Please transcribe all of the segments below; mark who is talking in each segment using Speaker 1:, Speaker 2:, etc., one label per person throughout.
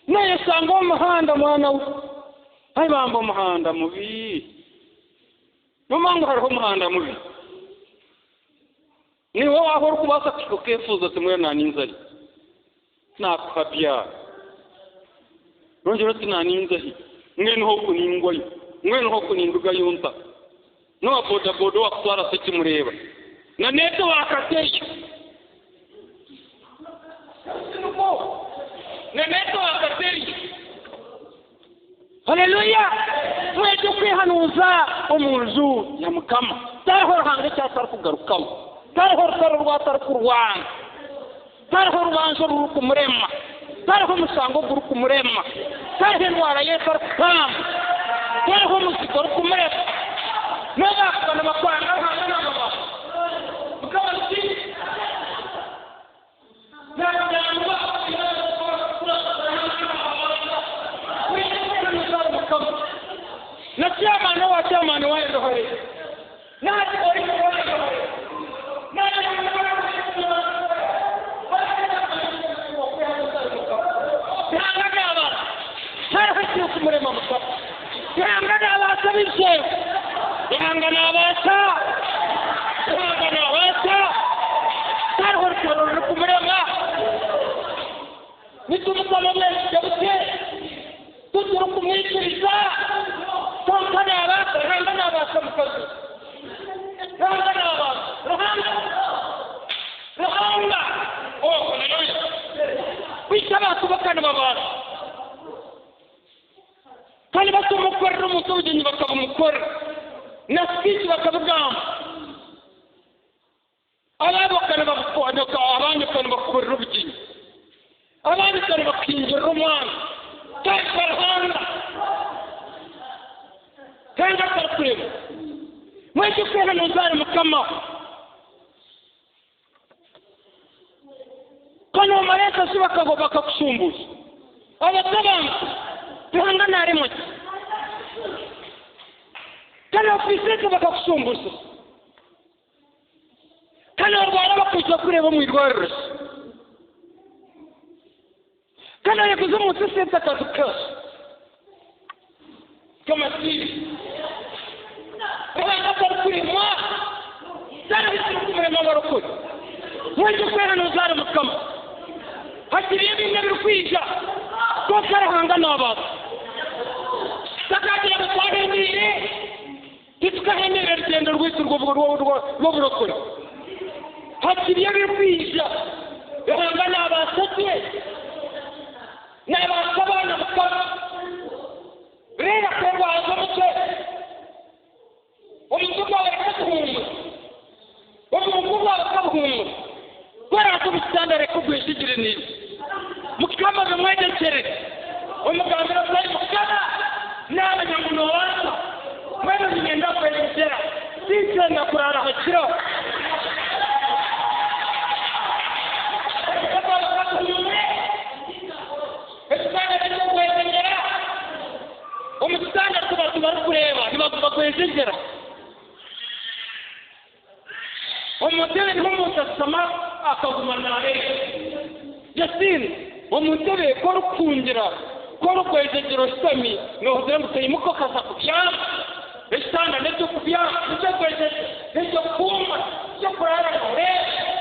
Speaker 1: naye sanga umuhanda mwana we ayi bamba umuhanda mubi n'umangu hariho umuhanda mubi ni wowe aho uri kubasa kukefuza kimwe na ninzari nakuhabya rongera ati na ninzari mwene ho kuningwayo mwene ho kuninduga yunta no boda boda wakutwara se kimureba na neto wakateye na neto wakateye haleluya mweje kwihanuza omunzu ya mukama tahora hange cyatara kugarukamo tahora rwatara kurwana tahora rubanzo ruri kumurema tahora umusango ruri kumurema tahora indwara yetara kukama tahora umuzigo ruri kumurema n'abakana bakwanga hange n'ababa mukama ati na chamano wa chamano wa ndo hore na ori ko na harahati kumure mamuka yangana abasabije yangana abasa tarhor ko kumure ma nitumusalamu yabute tuturu kumwikiriza tonkana abasa hangana abasa mukazi hangana abasa rahanga oh haleluya bisaba kubakana babana kali basumukora umutuje bakabumukora nasikisi bakabugamba ababakana babukwana abandi kana bakora ubujiji abandi kana bakinjira umwana takarhanga kanga karkurema mweje kwihanuza mukama kano mareka sibakago bakakusumbuza abatabanga tuhangana rimwe kana ofisete bakakusumbuza kana rwara bakuza kureba mu irwariro kana yakuze mu sisete akazuka kama siri abana karkurema sana bikurema barokora mweje kwihanuza mukama hakiriye bimwe birukwija ko karahanga n'abantu sakagira gutahindire tukahindira urugendo rwo burokora hakiriye birukwija bahanga n'abasatwe n'abasabana mukama rero kwerwaza mutwe umuvuga wa kabuhumbu umuvuga wa kabuhumbu barato bisandare kugwishigire ni mukama bamwegekere umugambira sai mukama n'abanyamuno wacu mwene ngenda kwegekera sicenda kurara hakiro umusanga tuba kureba ntibavuga kwegekera umutebe n'umutasama akagumana rero Justin umutebe ko rukungira ko rukwegekero sami no hudemutse muko kaza kubyama estanda neto kubyama cyo kwegekero neto kuma cyo kurara gore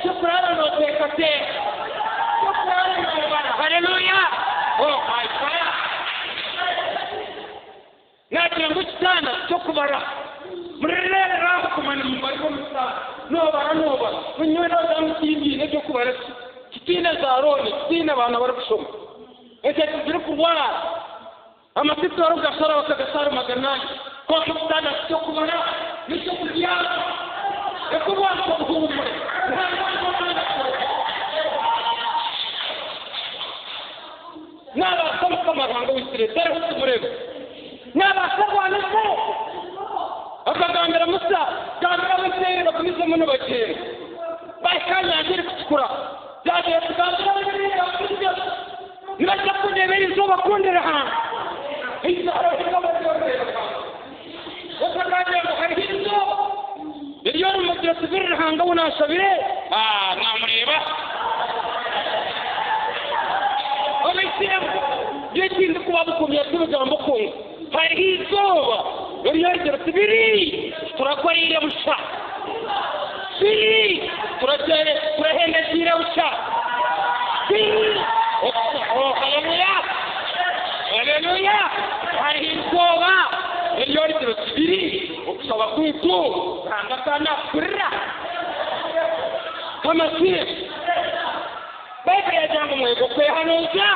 Speaker 1: cyo kurara no tekate cyo kurara no bara haleluya oh my fire natangu cyana cyo kubara murere raho kumana mu bariko musana noba kunyura zamutindi n'cyo kubara kitine za roni kitine abana bari gusoma ese tuzire kurwara amasitoro gasara bakagasara maganani ko kitana cyo kubara n'cyo kubyara ekubona ko guhumura naba kama kamahanga wisire tere kumurego naba sabwana se akagambira musa gambira musere bakumize muno bakere bakanya ngiri kutukura yaje kugambira bakire nibajya kunebera izuba kundira ha izara ikabazorera wakagambira ngo hari hizo iyo rumugire tubirira hanga unashabire namureba obisire n'ikindi kuba bukumye tubigambo kunga hariho izuba yongera tubiri turakora ile busha biri turahendekira busha biri haleluya haleluya hariho izuba yongera tubiri ukusaba kwitu kanga kana kurra kama si Biblia jambo mwego kwehanuza